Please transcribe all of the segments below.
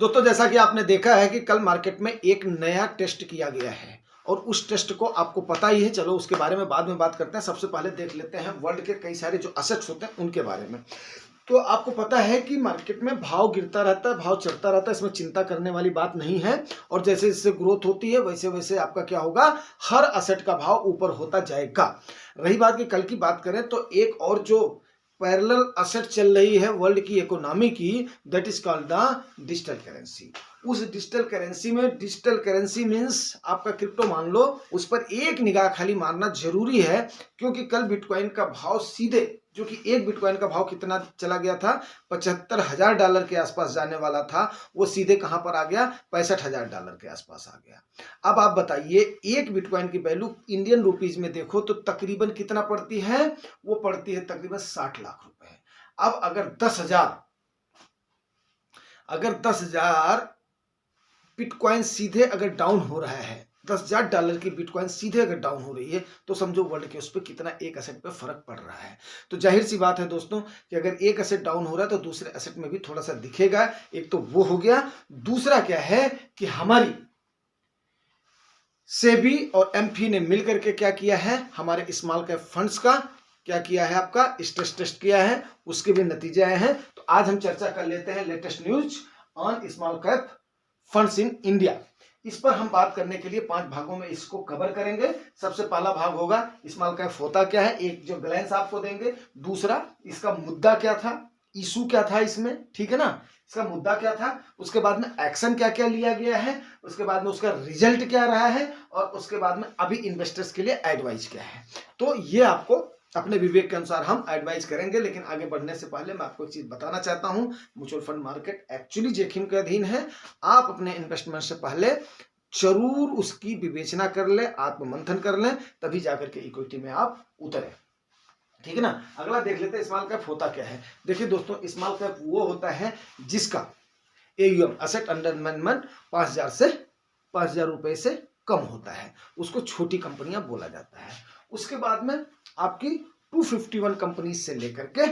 दोस्तों जैसा कि आपने देखा है कि कल मार्केट में एक नया टेस्ट किया गया है और उस टेस्ट को आपको पता ही है। चलो उसके बारे में बाद में बात करते हैं। सबसे पहले देख लेते हैं वर्ल्ड के कई सारे जो असेट्स होते हैं उनके बारे में। तो आपको पता है कि मार्केट में भाव गिरता रहता है, भाव चढ़ता रहता है, इसमें चिंता करने वाली बात नहीं है। और जैसे जैसे ग्रोथ होती है वैसे वैसे आपका क्या होगा, हर असेट का भाव ऊपर होता जाएगा। रही बात की कल की बात करें तो एक और जो पैरेलल असेट चल रही है वर्ल्ड की इकोनॉमी की, that is called the digital currency. उस डिजिटल करेंसी में, डिजिटल करेंसी मीन्स आपका क्रिप्टो मान लो, उस पर एक निगाह खाली मारना जरूरी है। क्योंकि कल बिटकॉइन का भाव सीधे, जो कि एक बिटकॉइन का भाव कितना चला गया था, $75,000 के आसपास जाने वाला था, वो सीधे कहां पर आ गया, $65,000 के आसपास आ गया। अब आप बताइए एक बिटकॉइन की वैल्यू इंडियन रुपीज में देखो तो तकरीबन कितना पड़ती है, वो पड़ती है तकरीबन 60 लाख रुपए। अब अगर 10,000 बिटकॉइन सीधे अगर डाउन हो रहा है, $10,000 की बिटकॉइन सीधे अगर डाउन हो रही है, तो समझो वर्ल्ड के उस पर कितना एक एसेट पे फर्क पड़ रहा है। तो जाहिर सी बात है दोस्तों कि अगर एक एसेट डाउन हो रहा है तो दूसरे एसेट में भी थोड़ा सा दिखेगा। एक तो वो हो गया, दूसरा क्या है कि हमारी सेबी और एमफी ने मिलकर के क्या किया है, हमारे स्मॉल कैप फंड्स का क्या किया है, आपका स्ट्रेस टेस्ट किया है, उसके भी नतीजे आए हैं। तो आज हम चर्चा कर लेते हैं latest news on small cap funds in India. इस पर हम बात करने के लिए 5 भागों में इसको कवर करेंगे। सबसे पहला भाग होगा स्मॉल कैप होता क्या है, एक जो ग्लैंस आपको देंगे। दूसरा, इसका मुद्दा क्या था, इशू क्या था इसमें, ठीक है ना, इसका मुद्दा क्या था। उसके बाद में एक्शन क्या क्या लिया गया है, उसके बाद में उसका रिजल्ट क्या रहा है, और उसके बाद में अभी इन्वेस्टर्स के लिए एडवाइस क्या है। तो ये आपको अपने विवेक के अनुसार हम एडवाइस करेंगे। लेकिन आगे बढ़ने से पहले मैं आपको एक चीज बताना चाहता हूं, म्यूचुअल फंड मार्केट एक्चुअली जोखिम के अधीन है। आप अपने इन्वेस्टमेंट से पहले जरूर उसकी विवेचना कर लें, आत्ममंथन कर लें, तभी जाकर के इक्विटी में आप उतरें, ठीक है ना। अगला देख लेते हैं स्मॉल कैप होता क्या है। देखिए दोस्तों, स्मॉल कैप वो होता है जिसका AUM, असेट अंडर मैनेजमेंट, 5,000 रुपए से कम होता है, उसको छोटी कंपनियां बोला जाता है। उसके बाद में आपकी 251 कंपनी से लेकर के,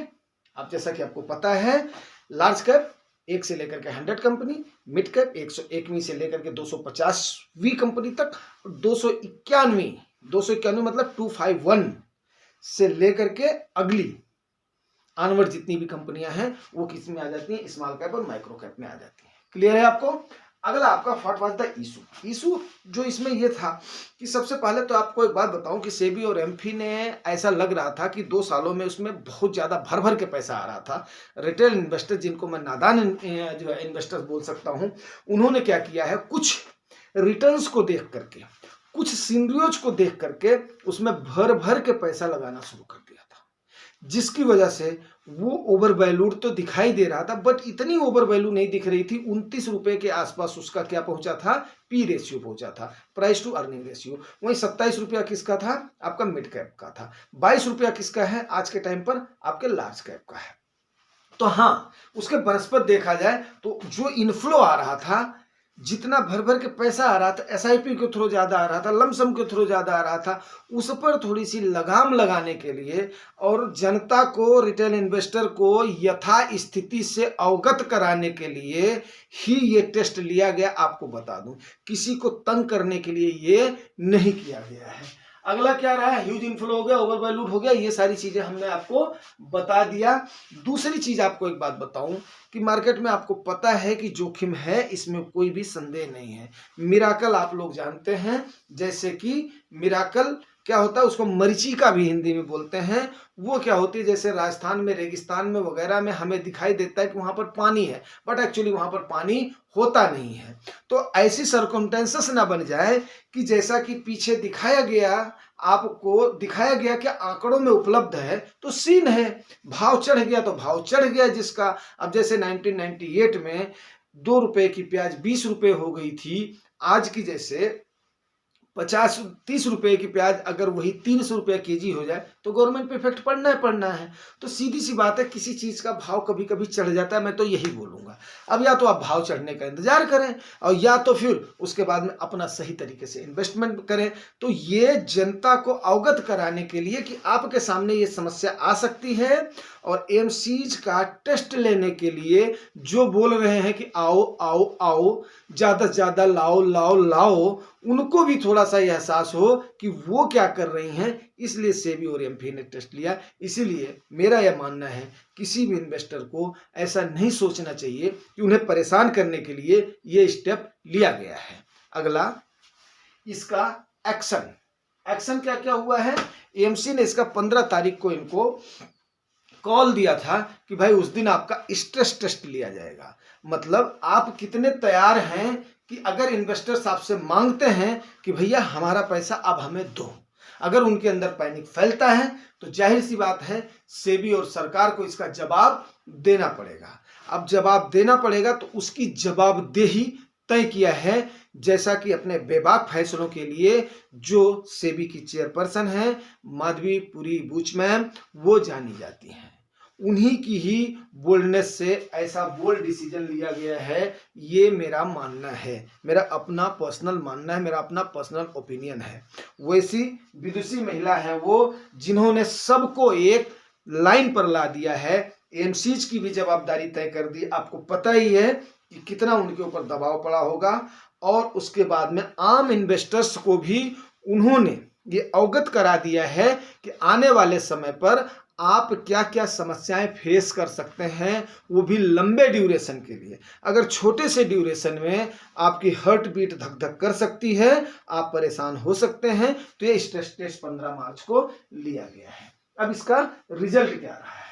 अब जैसा कि आपको पता है, लार्ज कैप 1 से लेकर के 100 कंपनी, मिड कैप 101वीं से लेकर के 250वीं कंपनी तक, 291 मतलब 251 से लेकर के अगली आनवर्ड जितनी भी कंपनियां हैं वो किस में आ जाती हैं, स्मॉल कैप और माइक्रो कैप में आ जाती हैं। क्लियर है आपको। अगला आपका व्हाट वाज द इशू जो इसमें ये था कि सबसे पहले तो आपको एक बात बताऊं कि सेबी और एमफी ने, ऐसा लग रहा था कि 2 सालों में उसमें बहुत ज्यादा भर भर के पैसा आ रहा था। रिटेल इन्वेस्टर, जिनको मैं नादान जो है इन्वेस्टर्स बोल सकता हूं, उन्होंने क्या किया है, कुछ रिटर्न्स को देख करके, कुछ सिनेरियोज को देख करके उसमें भर भर के पैसा लगाना शुरू कर दिया था, जिसकी वजह से वो ओवर वैल्यूड तो दिखाई दे रहा था, बट इतनी ओवर वैल्यू नहीं दिख रही थी। 29 रुपए के आसपास उसका क्या पहुंचा था, पी रेशियो पहुंचा था, प्राइस टू अर्निंग रेशियो। वहीं 27 रुपया किसका था, आपका मिड कैप का था। 22 रुपया किसका है आज के टाइम पर, आपके लार्ज कैप का है। तो हाँ, उसके बनस्पत देखा जाए तो जो इनफ्लो आ रहा था, जितना भर भर के पैसा आ रहा था, SIP के थ्रू ज्यादा आ रहा था, लमसम के थ्रू ज्यादा आ रहा था, उस पर थोड़ी सी लगाम लगाने के लिए और जनता को, रिटेल इन्वेस्टर को यथा स्थिति से अवगत कराने के लिए ही ये टेस्ट लिया गया। आपको बता दूं, किसी को तंग करने के लिए ये नहीं किया गया है। अगला क्या रहा, ह्यूज इनफ्लो हो गया, ओवर वैल्यूड हो गया, ये सारी चीजें हमने आपको बता दिया। दूसरी चीज आपको एक बात बताऊं कि मार्केट में आपको पता है कि जोखिम है, इसमें कोई भी संदेह नहीं है। मिराकल आप लोग जानते हैं, जैसे कि मिराकल क्या होता है, उसको मरीचिका भी हिंदी में बोलते हैं। वो क्या होती है, जैसे राजस्थान में, रेगिस्तान में वगैरह में हमें दिखाई देता है कि वहां पर पानी है, बट एक्चुअली वहां पर पानी होता नहीं है। तो ऐसी सर्कमस्टेंसेस ना बन जाए कि जैसा कि पीछे दिखाया गया, आपको दिखाया गया कि आंकड़ों में उपलब्ध है, तो सीन है, भाव चढ़ गया तो भाव चढ़ गया जिसका। अब जैसे 1998 में 2 रुपए की प्याज 20 रुपए हो गई थी, आज की जैसे 50-30 रुपए की प्याज अगर वही 300 रुपया केजी हो जाए तो गवर्नमेंट पे इफेक्ट पड़ना है। तो सीधी सी बात है, किसी चीज का भाव कभी कभी चढ़ जाता है, मैं तो यही बोलूंगा। अब या तो आप भाव चढ़ने का इंतजार करें और या तो फिर उसके बाद में अपना सही तरीके से इन्वेस्टमेंट करें। तो ये जनता को अवगत कराने के लिए कि आपके सामने ये समस्या आ सकती है और एएमसीज का टेस्ट लेने के लिए जो बोल रहे हैं कि आओ आओ आओ, ज़्यादा से ज़्यादा लाओ लाओ लाओ, उनको भी थोड़ा सा एहसास हो कि वो क्या कर रही हैं, इसलिए सेबी और एमएफआई ने टेस्ट लिया। इसीलिए मेरा यह मानना है किसी भी इन्वेस्टर को ऐसा नहीं सोचना चाहिए कि उन्हें परेशान करने के लिए ये स्टेप लिया गया है। अगला इसका एक्शन, एक्शन क्या क्या हुआ है। एएमसी ने इसका 15 तारीख को इनको कॉल दिया था कि भाई उस दिन आपका स्ट्रेस टेस्ट लिया जाएगा, मतलब आप कितने तैयार हैं कि अगर इन्वेस्टर्स आपसे मांगते हैं कि भैया हमारा पैसा अब हमें दो, अगर उनके अंदर पैनिक फैलता है तो जाहिर सी बात है सेबी और सरकार को इसका जवाब देना पड़ेगा। अब जवाब देना पड़ेगा तो उसकी जवाबदेही तय किया है, जैसा कि अपने बेबाक फैसलों के लिए जो सेबी की चेयरपर्सन है माधवीपुरी बुच मैम, वो जानी जाती हैं, उन्हीं की ही बोल्डनेस से ऐसा बोल्ड डिसीजन लिया गया है। ये मेरा मानना है, मेरा अपना पर्सनल मानना है, मेरा अपना पर्सनल ओपिनियन है। वैसी विदुषी महिला है वो जिन्होंने सबको एक लाइन पर ला दिया है, एएमसीज की भी जवाबदारी तय कर दी। आपको पता ही है कि कितना उनके ऊपर दबाव पड़ा होगा, और उसके बाद में आम इन्वेस्टर्स को भी उन्होंने ये अवगत करा दिया है कि आने वाले समय पर आप क्या क्या समस्याएं फेस कर सकते हैं, वो भी लंबे ड्यूरेशन के लिए। अगर छोटे से ड्यूरेशन में आपकी हार्ट बीट धक धक कर सकती है, आप परेशान हो सकते हैं, तो ये स्ट्रेस टेस्ट 15 मार्च को लिया गया है। अब इसका रिजल्ट क्या रहा है।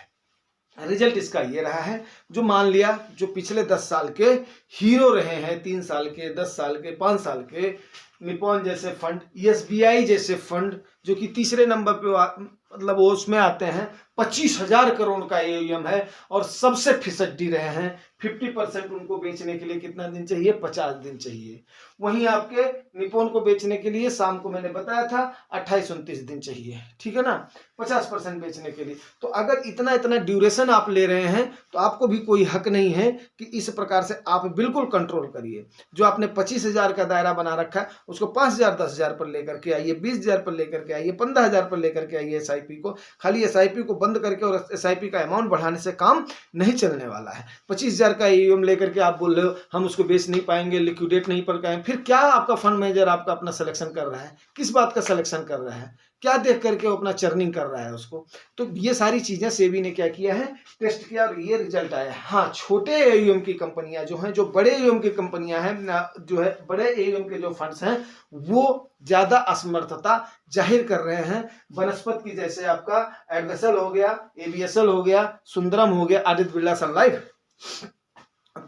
रिजल्ट इसका ये रहा है, जो मान लिया जो पिछले 10 साल के हीरो रहे हैं, 3 साल के, 10 साल के, 5 साल के, निपॉन जैसे फंड, एसबीआई जैसे फंड जो कि तीसरे नंबर पे मतलब वो उसमें आते हैं, 25,000 करोड़ का एयूएम है और सबसे फिसड्डी रहे हैं। 50% उनको बेचने के लिए कितना दिन चाहिए, 50 दिन चाहिए। वहीं आपके निपॉन को बेचने के लिए शाम को मैंने बताया था 28-29 दिन चाहिए, ठीक है ना, 50% बेचने के लिए। तो अगर इतना इतना ड्यूरेशन आप ले रहे हैं तो आपको भी कोई हक नहीं है कि इस प्रकार से आप बिल्कुल कंट्रोल करिए। जो आपने 25,000 का दायरा बना रखा है उसको 5,000 10,000 पर लेकर के आइए, 20,000 पर लेकर के आइए, 15,000 पर लेकर के आइए एसआईपी को। खाली एसआईपी को बंद करके और एसआईपी का अमाउंट बढ़ाने से काम नहीं चलने वाला है। 25,000 का एयूएम लेकर के आप बोल रहे हो हम उसको बेच नहीं पाएंगे, लिक्विडेट नहीं कर पाएंगे, फिर क्या आपका फंड मैनेजर आपका अपना सिलेक्शन कर रहा है, किस बात का सिलेक्शन कर रहा है, क्या देख करके वो अपना चर्निंग कर रहा है उसको। तो ये सारी चीजें सेबी ने क्या किया है, टेस्ट किया और ये रिजल्ट आया। हाँ, छोटे एयूएम की कंपनियां जो हैं, जो बड़े एयूएम की कंपनियां हैं, जो है बड़े एयूएम के जो फंड्स हैं, वो ज्यादा असमर्थता जाहिर कर रहे हैं। वनस्पत की जैसे आपका एडवेसल हो गया, एबीएसएल हो गया, सुंदरम हो गया, आदित्य बिरला सन लाइफ,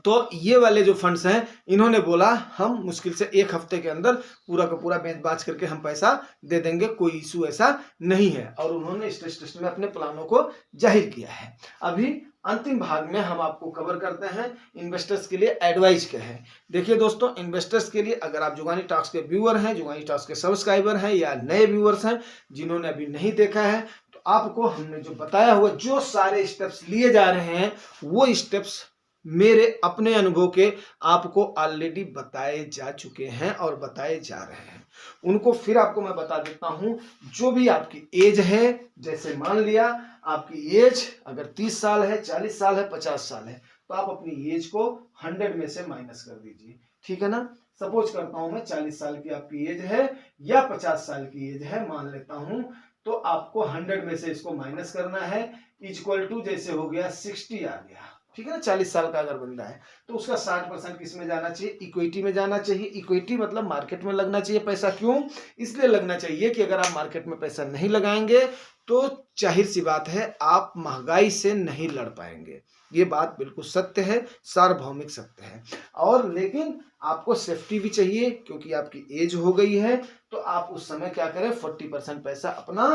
तो ये वाले जो फंड्स हैं इन्होंने बोला हम मुश्किल से 1 हफ्ते के अंदर पूरा का पूरा बेच बाच करके हम पैसा दे देंगे, कोई इशू ऐसा नहीं है। और उन्होंने स्ट्रेस टेस्ट में अपने प्लानों को जाहिर किया है। अभी अंतिम भाग में हम आपको कवर करते हैं इन्वेस्टर्स के लिए एडवाइस क्या है। देखिए दोस्तों, इन्वेस्टर्स के लिए अगर आप जुगानी टॉक्स के व्यूअर हैं, जुगानी टॉक्स के सब्सक्राइबर हैं या नए व्यूअर्स हैं जिन्होंने अभी नहीं देखा है, तो आपको हमने जो बताया हुआ जो सारे स्टेप्स लिए जा रहे हैं वो स्टेप्स मेरे अपने अनुभव के आपको ऑलरेडी बताए जा चुके हैं और बताए जा रहे हैं। उनको फिर आपको मैं बता देता हूं। जो भी आपकी एज है, जैसे मान लिया आपकी एज अगर 30 साल है, 40 साल है, 50 साल है, तो आप अपनी एज को 100 में से माइनस कर दीजिए, ठीक है ना। सपोज करता हूं मैं 40 साल की आपकी एज है या 50 साल की एज है मान लेता हूं, तो आपको 100 में से इसको माइनस करना है, इक्वल टू जैसे हो गया 60 आ गया, ठीक है ना। 40 साल का अगर बंदा है तो उसका 60% किस में जाना चाहिए, इक्विटी में जाना चाहिए। इक्विटी मतलब मार्केट में लगना चाहिए पैसा। क्यों? इसलिए लगना चाहिए कि अगर आप मार्केट में पैसा नहीं लगाएंगे तो जाहिर सी बात है आप महंगाई से नहीं लड़ पाएंगे। ये बात बिल्कुल सत्य है, सार्वभौमिक सत्य है। और लेकिन आपको सेफ्टी भी चाहिए, क्योंकि आपकी एज हो गई है, तो आप उस समय क्या करें, 40% पैसा अपना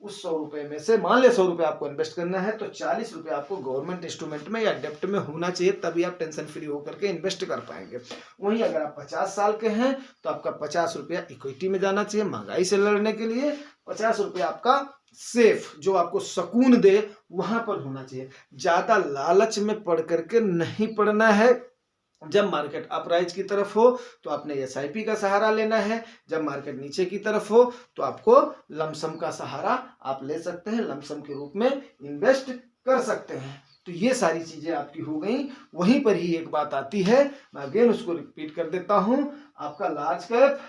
उस 100 रुपए में से, मान ले 100 रुपए आपको इन्वेस्ट करना है, तो 40 रुपए आपको गवर्नमेंट इंस्ट्रूमेंट में या डेप्ट में होना चाहिए, तभी आप टेंशन फ्री होकर के इन्वेस्ट कर पाएंगे। वहीं अगर आप 50 साल के हैं तो आपका 50 रुपया इक्विटी में जाना चाहिए महंगाई से लड़ने के लिए, 50 रुपया आपका सेफ जो आपको सुकून दे वहां पर होना चाहिए। ज्यादा लालच में पड़ करके नहीं पड़ना है। जब मार्केट अपराइज की तरफ हो तो आपने एसआईपी का सहारा लेना है, जब मार्केट नीचे की तरफ हो तो आपको लमसम का सहारा आप ले सकते हैं, लमसम के रूप में इन्वेस्ट कर सकते हैं। तो ये सारी चीजें आपकी हो गई। वहीं पर ही एक बात आती है, मैं अगेन उसको रिपीट कर देता हूं, आपका लार्ज कैप,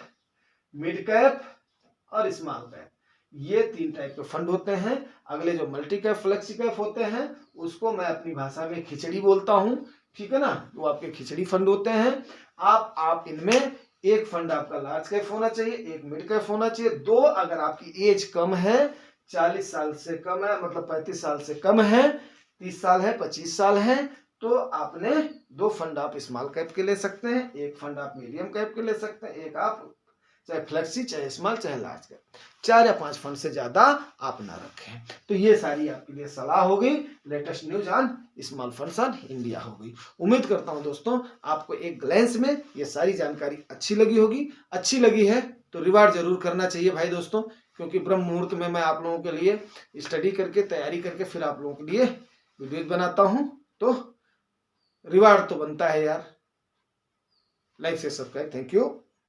मिड कैप और स्मॉल कैप, ये 3 टाइप के फंड होते हैं। अगले जो मल्टी कैप, फ्लेक्सी कैप होते हैं, उसको मैं अपनी भाषा में खिचड़ी बोलता हूं, ठीक है ना, वो आपके खिचड़ी फंड होते हैं। आप इनमें एक फंड आपका लार्ज कैप होना चाहिए, एक मिड कैप होना चाहिए, 2 अगर आपकी एज कम है, 40 साल से कम है, मतलब 35 साल से कम है, 30 साल है, 25 साल है, तो आपने 2 फंड आप स्मॉल कैप के ले सकते हैं, एक फंड आप मीडियम कैप के ले सकते हैं, एक आप चाहे फ्लेक्सी, चाहे स्मॉल, चाहे लार्ज कैप, 4 या 5 फंड से ज्यादा आप ना रखें। तो ये सारी आपके लिए सलाह हो गई, latest news on small funds on India हो गई। उम्मीद करता हूं दोस्तों आपको एक ग्लैंस में ये सारी जानकारी अच्छी लगी होगी। अच्छी लगी है तो रिवार्ड जरूर करना चाहिए भाई दोस्तों, क्योंकि ब्रह्म मुहूर्त में मैं आप लोगों के लिए स्टडी करके, तैयारी करके फिर आप लोगों के लिए वीडियोज बनाता हूं, तो रिवार्ड तो बनता है यार। लाइक से सब्सक्राइब। Thank you.